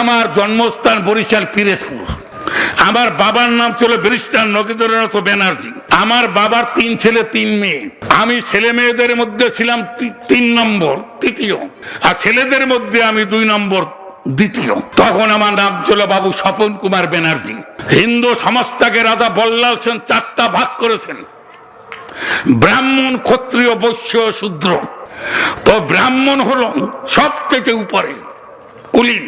আমার জন্মস্থান বরিশাল পিরোজপুর। আমার বাবার নাম ছিল ব্যারিস্টার নগেন্দ্রনাথ ব্যানার্জি। আমার বাবার 3 ছেলে 3 মেয়ে। আমি ছেলে মেয়েদের মধ্যে ছিলাম 3 নম্বর তৃতীয়, আর ছেলেদের মধ্যে আমি 2 নম্বর দ্বিতীয়। তখন আমার নাম ছিল বাবু স্বপন কুমার ব্যানার্জি। হিন্দু সমাজটাকে রাজা বল্লাল সেন 4টা ভাগ করেছেন, ব্রাহ্মণ, ক্ষত্রিয়, বৈশ্য, শূদ্র। তো ব্রাহ্মণ হল সবচেয়ে উপরে, কুলীন,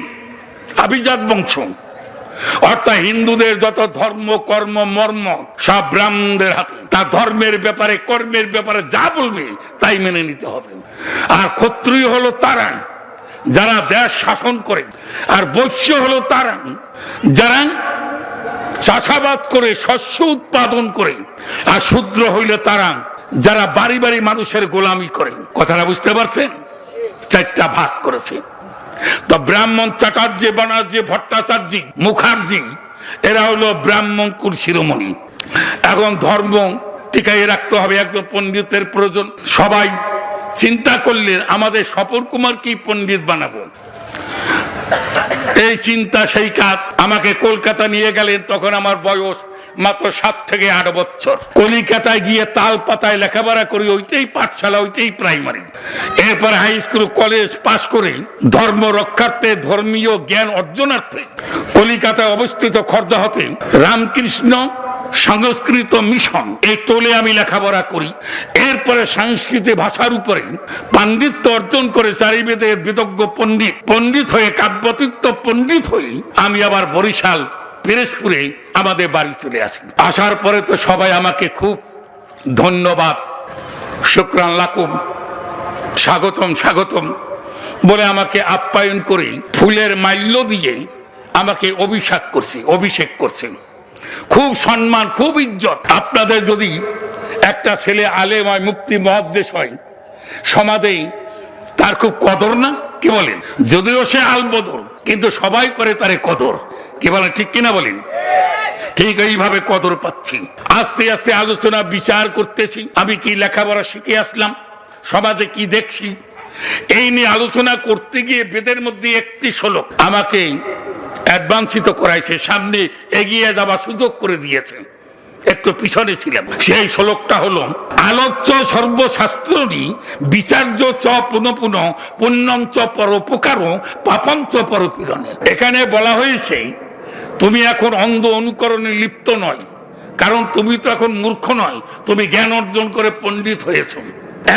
আভিজাত বংশ। অর্থাৎ হিন্দুদের যত ধর্ম, কর্ম, মর্ম সব ব্রাহ্মণদের হাতে। তার ধর্মের ব্যাপারে, কর্মের ব্যাপারে যা বলবে তাই মেনে নিতে হবে। আর ক্ষত্রিয় হলো তারা যারা দেশ শাসন করে, আর বৈশ্য হলো তারা যারা চাষাবাদ করে, শস্য উৎপাদন করে, আর শূদ্র হইলে তারা যারা বাড়ি বাড়ি মানুষের গোলামি করে। কথাটা বুঝতে পারছেন? 4টা ভাগ করেছে। তো ব্রাহ্মণ চ্যাটার্জি, ব্যানার্জি, ভট্টাচার্য, মুখার্জি এরা হলো ব্রাহ্মণ কুল শিরোমণি। এখন ধর্ম টিকাইয়ে রাখতে হবে, একজন পণ্ডিতের প্রয়োজন। সবাই চিন্তা করলে আমাদের স্বপন কুমারকেই পণ্ডিত বানাবো, এই চিন্তা সেই কাজ। আমাকে কলকাতা নিয়ে গেলেন, তখন আমার বয়স মাত্র 7 থেকে 8 বছর। কলিকাতায় গিয়ে তাল পাতায় লেখাপড়া করি, ওইটাই পাঠশালা, ওইটাই প্রাইমারি। এরপর হাই স্কুল, কলেজ পাশ করে ধর্ম রক্ষার্থে, ধর্মীয় জ্ঞান অর্জনার্থে কলিকাতায় অবস্থিত খর্দাহতে রামকৃষ্ণ সংস্কৃত মিশন এই তোলে আমি লেখাপড়া করি। এরপরে সংস্কৃত ভাষার উপরে পাণ্ডিত্য অর্জন করে চারিবেদের বিদগ্ধ পণ্ডিত হয়ে, কাব্যতীর্থ পণ্ডিত হয়ে আমি আবার বরিশাল পিরোজপুরে আমাদের বাড়ি চলে আসি। আসার পরে তো সবাই আমাকে খুব ধন্যবাদ, শুকরান লাকুম, স্বাগতম স্বাগতম বলে আমাকে আপ্যায়ন করে ফুলের মাল্য দিয়ে আমাকে অভিষেক করছে। খুব সম্মান, খুব ইজ্জত। আপনাদের যদি একটা ছেলে আলেম হয়, মুফতি মুহাদ্দিস হয়, সমাজে তার খুব কদর না? কি বলেন? যদিও সে আলবদর, কিন্তু সবাই করে তারে কদর। কি বলেন, ঠিক কিনা বলেন? ঠিক এইভাবে কদর পাচ্ছি। আস্তে আস্তে আলোচনা বিচার করতেছি, আমি কি লেখাপড়া শিখে আসলাম, সমাজে কি দেখছি, এই নিয়ে আলোচনা করতে গিয়ে বেদের মধ্যে একটি শ্লোক আমাকে অ্যাডভান্সিত করাইছে, সামনে এগিয়ে যাওয়ার সুযোগ করে দিয়েছে। একটু পিছনে ছিলাম। সেই শ্লোকটা হলো, আলোচ্য সর্বশাস্ত্রণী বিচার্য চ পুনঃ পুনঃ পুণ্যম চ পরোপকার পাপম চ পরপীড়নে। এখানে বলা হয়েছে তুমি এখন অন্ধ অনুকরণে লিপ্ত নয়, কারণ তুমি তো এখন মূর্খ নয়, তুমি জ্ঞান অর্জন করে পণ্ডিত হয়েছ।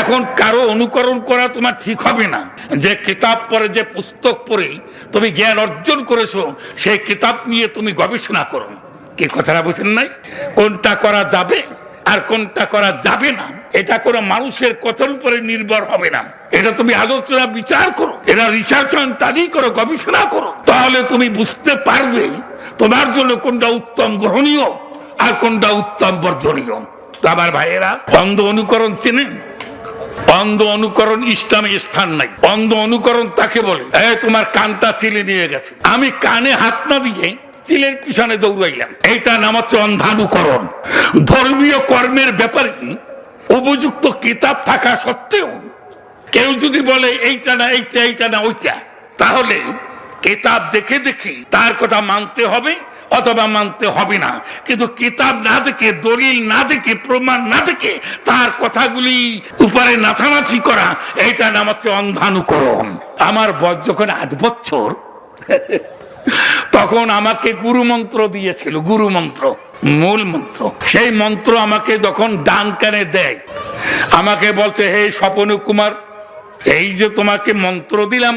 এখন কারো অনুকরণ করা তোমার ঠিক হবে না। যে কিতাব পড়ে, যে পুস্তক পড়ে তুমি জ্ঞান অর্জন করেছো, সেই কিতাব নিয়ে তুমি গবেষণা করো। কি কথাটা বুঝেন নাই? কোনটা করা যাবে আর কোনটা করা যাবে না, এটা কোনো মানুষের কথার উপরে নির্ভর হবে না। এটা তুমি আলোচনা বিচার করো, এটা রিসার্চ স্টাডি করো, গবেষণা করো, তাহলে তুমি বুঝতে পারবে তোমার জন্য কোনটা উত্তম গ্রহণীয় আর কোনটা উত্তম বর্জনীয়। তো আমার ভাইয়েরা, অন্ধ অনুকরণ চেনেন? অন্ধ অনুকরণ ইসলামে স্থান নাই। অন্ধ অনুকরণ তাকে বলে, তোমার কানটা চিলে নিয়ে গেছে, আমি কানে হাত না দিয়ে চিলের পিছনে দৌড়াইলাম, এইটা নাম হচ্ছে অন্ধানুকরণ। ধর্মীয় কর্মের ব্যাপারে উপযুক্ত কিতাব থাকা সত্ত্বেও কেউ যদি বলে এইটা না এইটা, এইটা না ওইটা, তাহলে কিতাব দেখে দেখে তার কথা মানতে হবে অথবা মানতে হবে না। কিন্তু কিতাব না দেখে, দলিল না দেখে, প্রমাণ না দেখে তার কথাগুলি উপরে নাচানাচি করা, এইটা নাম হচ্ছে অন্ধানুকরণ। আমার বয়স যখন 8 বছর, তখন আমাকে গুরু মন্ত্র দিয়েছিল, গুরু মন্ত্র, মূল মন্ত্র। সেই মন্ত্র আমাকে যখন ডান কানে দেয়, আমাকে বলছে, হে স্বপন কুমার, এই যে তোমাকে মন্ত্র দিলাম,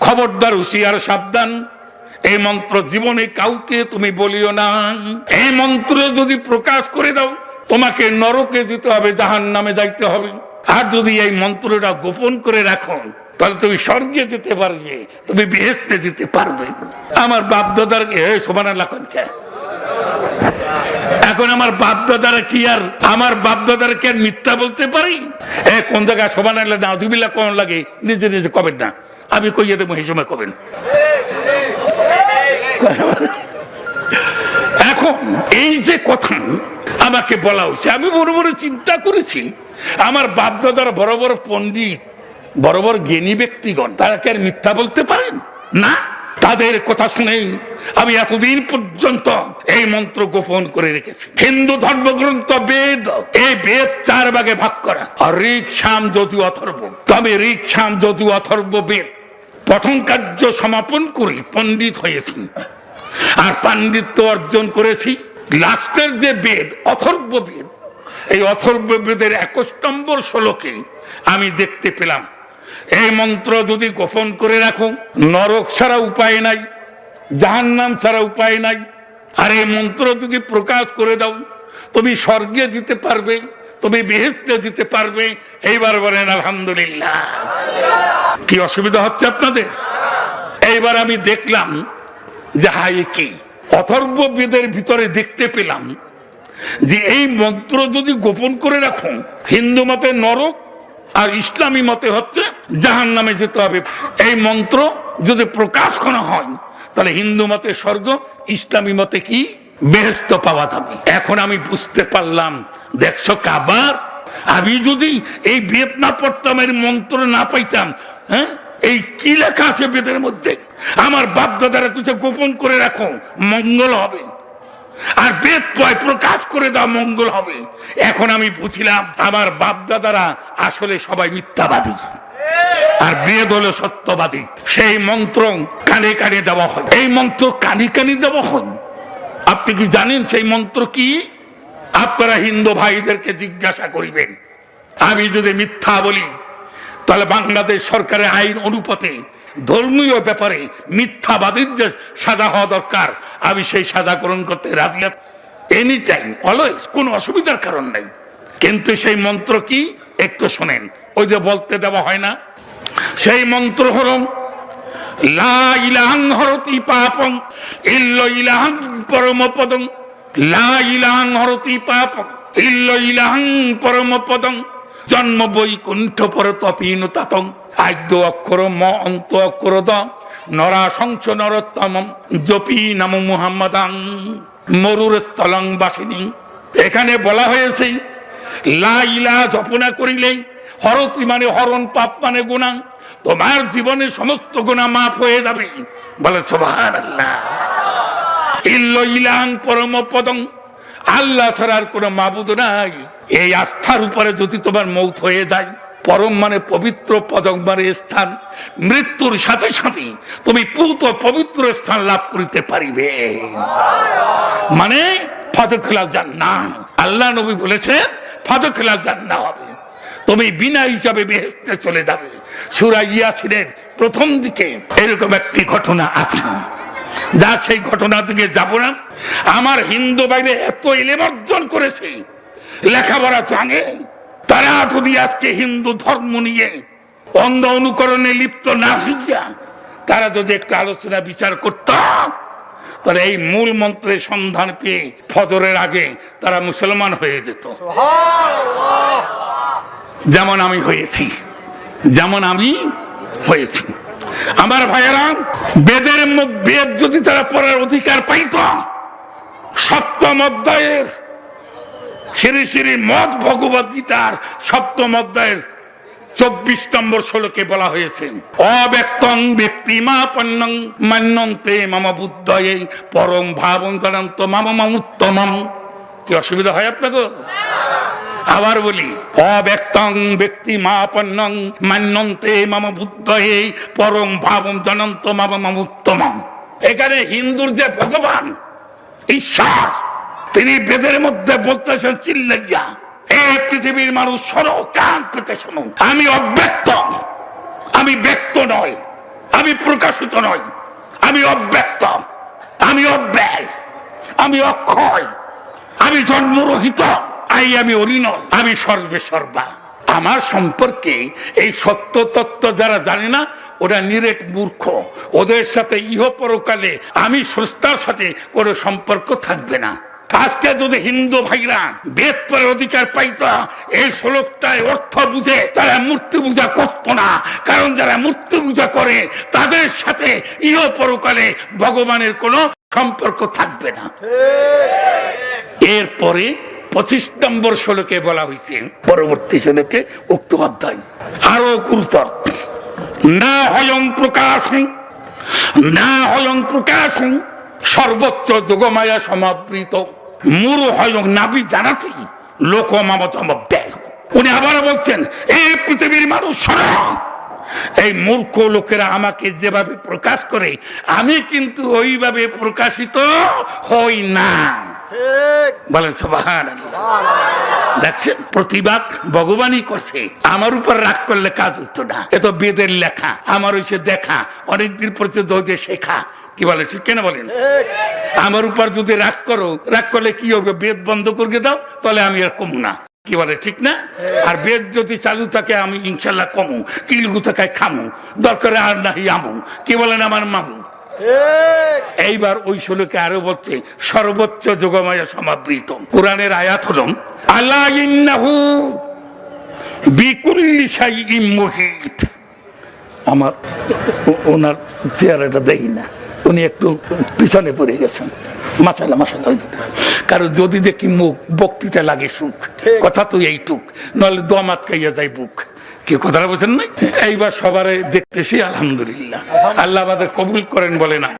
খবরদার, হুঁশিয়ার, সাবধান, এই মন্ত্র জীবনে কাউকে তুমি বলিও না। এই মন্ত্র যদি প্রকাশ করে দাও, তোমাকে নরকে যেতে হবে, জাহান্নামে যাইতে হবে। আর যদি এই মন্ত্রটা গোপন করে রাখো, তাহলে তুমি স্বর্গে যেতে পারবে, তুমি বেহেশতে যেতে পারবে। আমার বাপ দাদার সুবহানাল্লাহ কোনটা? এখন আমার বাপ দাদারা কি আর, আমার বাপ দাদারা কি আর মিথ্যা বলতে পারি? কোন জায়গায় সুবহানাল্লাহ নাউযুবিল্লাহ কোন লাগে, নিজে নিজে কবেন না, আমি কইয়ে দেবো, এই সময় কবেন। এখন এই যে কথা আমাকে বলা হয়েছে, আমি বড় বড় চিন্তা করেছি, আমার বাপ দাদার বড় বড় পণ্ডিত, বড় বড় জ্ঞানী ব্যক্তিগণ, তারা কি আর মিথ্যা বলতে পারেন? না। তাদের কথা শুনেই আমি এতদিন পর্যন্ত এই মন্ত্র গোপন করে রেখেছি। হিন্দু ধর্মগ্রন্থ বেদ, এই বেদ 4 ভাগে ভাগ করা, ঋক, সাম, যজু, অথর্ব। তবে ঋক, সাম, যজু, অথর্ব বেদ প্রথম কার্য সমাপন করে পণ্ডিত হয়েছি, আর পাণ্ডিত্য অর্জন করেছি লাস্টের যে বেদ অথর্ব বেদ। এই অথর্ব বেদের 21 নম্বর শ্লোকে আমি দেখতে পেলাম, এই মন্ত্র যদি গোপন করে রাখো নরক ছাড়া উপায় নাই, জাহান্নাম ছাড়া উপায় নাই। আর এই মন্ত্র যদি প্রকাশ করে দাও তুমি স্বর্গে যেতে পারবে, তুমি বেহেশতে যেতে পারবে। এইবার বলেন আলহামদুলিল্লাহ। কি অসুবিধা হচ্ছে আপনাদের? এইবার আমি দেখলাম যে হাই কি অথর্ব বেদের ভিতরে দেখতে পেলাম যে এই মন্ত্র যদি গোপন করে রাখো হিন্দু মতে নরক, আর ইসলামী মতে হচ্ছে জাহান্নামে যেতে হবে। এই মন্ত্র যদি প্রকাশ করা হয় তাহলে হিন্দু মতে স্বর্গ, ইসলামী মতে কি বেহেশত পাওয়া যাবে। এখন আমি বুঝতে পারলাম, দেখছো কাবার, আমি যদি এই বেদ না পড়তাম, এর মন্ত্র না পাইতাম, হ্যাঁ এই কি লেখা আছে বেদের মধ্যে, আমার বাপ দাদারা কিছু গোপন করে রাখো মঙ্গল হবে, আর বেদ প্রকাশ করে দাও মঙ্গল হবে। এখন আমি বুঝলাম আমার বাপ দাদারা আসলে সবাই মিথ্যাবাদী, আর বেদ হলো সত্যবাদী। সেই মন্ত্র কানে কানে দেওয়া হয়, এই মন্ত্র কানে কানে দেওয়া হয়। আপনি কি জানেন সেই মন্ত্র কি? আপনারা হিন্দু ভাইদেরকে জিজ্ঞাসা করিবেন। আমি যদি মিথ্যা বলি তাহলে বাংলাদেশ সরকারের আইন অনুপাতে ধর্মীয় ব্যাপারে মিথ্যাবাদীর যে সাজা হওয়া দরকার, আমি সেই সাজা গ্রহণ করতে রাজি আছি, এনি টাইম, অলওয়েজ, কোনো অসুবিধার কারণ নাই। কিন্তু সেই মন্ত্র কি একটু শোনেন, ওই যে বলতে দেওয়া হয় না, সেই মন্ত্র হল লা ইলাহা হরতি পাপং ইল্লা ইলাহা পরমপদং, লা ইলাহা হরতি পাপং ইল্লা ইলাহা পরমপদং, জন্ম বৈকুণ্ঠ পরতপীন তাতং, আদ্য অক্ষর ম অন্ত অক্ষর দ নরা সংস নরোত্তম জপি নাম মুহাম্মাদাং মরুর স্থলং বাসিনী। এখানে বলা হয়েছে লা ইলাহা জপনা করিলে হরতি মানে হরণ, পাপ মানে গুনাহ, তোমার জীবনে সমস্ত গুনাহ মাফ হয়ে যাবে। বলে সুবহানাল্লাহ। ইল্লা ইলাহা পরমপদং, আল্লাহ ছাড়ার কোনো মাবুদ নাই, এই আস্থার উপরে যদি তোমার মৌত হয়ে যায়, পরম মানে পবিত্র, পদং মানে স্থান, মৃত্যুর সাথে সাথে তুমি পূত পবিত্র স্থান লাভ করিতে পারিবে, মানে ফাদখিলাল জান্নাহ। আল্লাহ নবী বলেছেন ফাদখিলাল জান্নাহ হবে, তুমি বিনা হিসাবে বেহেশতে চলে যাবে। সূরা ইয়াসিনের প্রথম দিকে এরকম একটি ঘটনা আছে, যা সেই ঘটনা দিকে যাব না। আমার হিন্দু বাইরে এত ইলম অর্জন করেছে, লেখাপড়া জানে, তারা যদি আজকে হিন্দু ধর্ম নিয়ে অন্ধ অনুকরণে লিপ্ত না হইয়া তারা যদি একটু আলোচনা বিচার করত, তাহলে এই মূল মন্ত্রের সন্ধান পেয়ে ফজরের আগে তারা মুসলমান হয়ে যেত, যেমন আমি হয়েছি, যেমন আমি হয়েছি। আমার ভাইয়েরা, বেদের বেদ যদি তারা পড়ার অধিকার পাইত, সপ্তম অধ্যায়ের শ্রী শ্রী মদ ভগবত গীতার সপ্তম অধ্যায়ের 24 নম্বর শ্লোকে বলা হয়েছে অব্যক্তং ব্যক্তিমাপন্নং মান্যন্তে মম বুদ্ধয়ে পরম ভাবং জানন্ত মম মমুত্তমম। কি অসুবিধা হয় আপনাকে? আবার বলি, অব্যক্তং ব্যক্তিমাপন্নং মান্যন্তে মম বুদ্ধয়ে পরম ভাবং জানন্ত মম মমুত্তমম। এখানে হিন্দুর যে ভগবান ঈশ্বর, তিনি বেদের মধ্যে বলতেছেন চিল্লাইয়া, এই পৃথিবীর মানুষ শোনো, কান পেতে শোনো, আমি অব্যক্ত, আমি ব্যক্ত নয়, আমি প্রকাশিত নয়, আমি অব্যক্ত, আমি অব্যয়, আমি অক্ষয়, আমি জন্মরহিত, আমি অরিনল, আমি সর্বে সর্বা। আমার সম্পর্কে এই সত্য তত্ত্ব যারা জানে না ওরা নিরেট মূর্খ, ওদের সাথে ইহ পরকালে আমি স্রষ্টার সাথে কোনো সম্পর্ক থাকবে না। আজকে যদি হিন্দু ভাইরা বেদ পড়ার অধিকার পাইত, এই শ্লোকটায় অর্থ বুঝে তারা মূর্তি পূজা করত না, কারণ যারা মূর্তি পূজা করে তাদের সাথে ইহ পরকালে ভগবানের কোনো সম্পর্ক থাকবে না। এরপরে 25 নম্বর শ্লোকে বলা হয়েছে, পরবর্তী শ্লোকে উক্ত অধ্যায় আরো গুরুতর, না হয়ং প্রকাশ না হয়ং প্রকাশ সর্বোচ্চ যোগমায়া সমাবৃত মুরু হয়ং নাবি জানাতি লোক মামতম ব্যয়। উনি আবার বলছেন, এই পৃথিবীর মানুষ শোনো, এই মূর্খ লোকেরা আমাকে যেভাবে প্রকাশ করে আমি কিন্তু ওইভাবে প্রকাশিত হই না। বলেন সুবহানাল্লাহ। দেখছেন, প্রতিবাদ ভগবানই করছে, আমার উপর রাগ করলে কাজ হতো না। এ তো বেদের লেখা, আমার হইছে দেখা, অনেকদিন পর্যন্ত শেখা। কি বলে, ঠিক কেন বলেন? আমার উপর যদি রাগ করো, রাগ করলে কি হবে? বেদ বন্ধ করে দাও, তাহলে আমি আর কমু না। কি বলে, ঠিক না? আর বেদ যদি চালু থাকে আমি ইনশাল্লাহ কমু, কিলগু থাকায় খামু, দরকার আর নাহি আমু। কি বলেন আমার মামু? এইবার ওই শ্লোকে আরো বলছে সর্বোচ্চ যোগমায়া সমাবৃত। কোরআনের আয়াত হল আলা ইন্নাহু বিকুল্লি শাইইন মুহিত। আমার ওনার চেহারাটা দেখি না, উনি একটু পিছনে পড়ে গেছেন। মাশাআল্লাহ মাশাআল্লাহ। কারণ যদি দেখি মুখ বক্তৃতা লাগে সুখ, কথা তো এইটুক, নাহলে দম আটকাইয়া যায় বুক। কি কথাটা বলছেন না? এইবার সবারে দেখতেছি, আলহামদুলিল্লাহ। আল্লাহ আমাদের কবুল করেন, বলে না?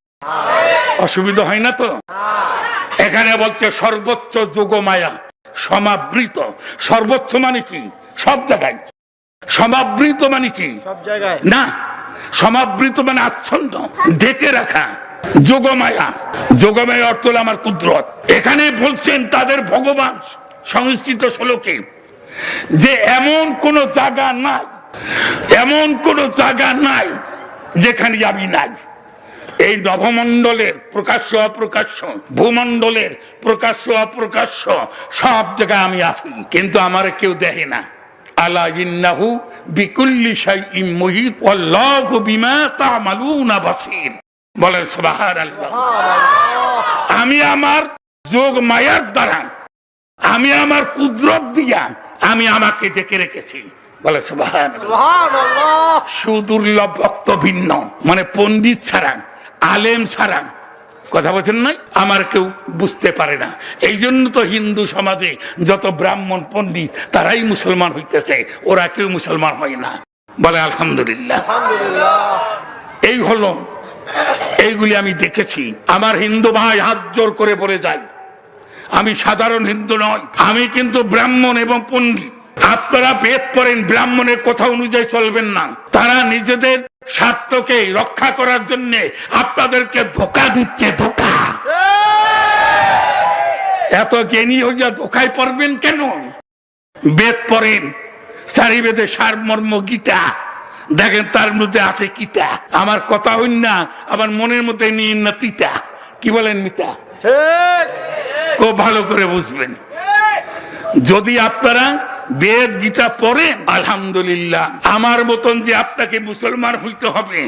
অসুবিধা হয় না তো? এখানে বলছে সর্বোচ্চ যোগমায়া সমাবৃত। সর্বোচ্চ মানে কি? সব জায়গায়। সমাবৃত মানে কি? সব জায়গায় না, সমাবৃত মানে আচ্ছন্ন, ঢেকে রাখা। যোগমায়া, যোগমায়া অর্থ হলো আমার কুদরত। এখানে বলছেন তাদের ভগবান সংস্কৃত শ্লোকে যে এমন কোন জায়গা নাই, এমন কোন জায়গা নাই যেখানে আমি নাই। এই নভমণ্ডলের প্রকাশ্য অপ্রকাশ্য, ভূমণ্ডলের প্রকাশ্য অপ্রকাশ্য সব জায়গায় আমি আছি, কিন্তু আমার কেউ দেখে না। আলা ইন্নাহু বিকুল্লি শাইইন মুহিত ওয়াল্লাহু বিমা তা'মালুনা বাসীর। বলেন সুবহানাল্লাহ। আমি আমার যোগ মায়ার দ্বারা, আমি আমার কুদরত দিয়া আমি আমাকে ডেকে রেখেছি। বলে সুবহানাল্লাহ। সুদুর্লভ ভক্ত ভিন্ন, মানে পণ্ডিত ছাড়া, আলেম ছাড়া, কথা বলছেন নাই, আমার কেউ বুঝতে পারে না। এই জন্য তো হিন্দু সমাজে যত ব্রাহ্মণ পণ্ডিত তারাই মুসলমান হইতেছে, ওরা কেউ মুসলমান হয় না। বলে আলহামদুলিল্লাহ। এই হলো, এইগুলি আমি দেখেছি। আমার হিন্দু ভাই হাত জোর করে বলে যায়, আমি সাধারণ হিন্দু নয়, আমি কিন্তু ব্রাহ্মণ এবং পণ্ডিত। আপনারা বেদ পড়েন, ব্রাহ্মণের কথা অনুযায়ী চলবেন না। তারা নিজেদের স্বার্থকে রক্ষা করার জন্য আপনাদেরকে ধোঁকা দিচ্ছে, ধোঁকা। এত জ্ঞানী হইয়া ধোঁকায় পড়বেন কেন? বেদ পড়েন, চারি বেদে সারমর্ম গীতা, দেখেন তার মধ্যে আছে কিতা। আমার কথা হইন না, আমার মনের মধ্যে নিয়ে না তিতা। কি বলেন মিতা? খুব ভালো করে বুঝবেন। যদি আপনারা বেদ গীতা পড়েন, আলহামদুলিল্লাহ, আমার মতন যে আপনাকে মুসলমান হইতে হবে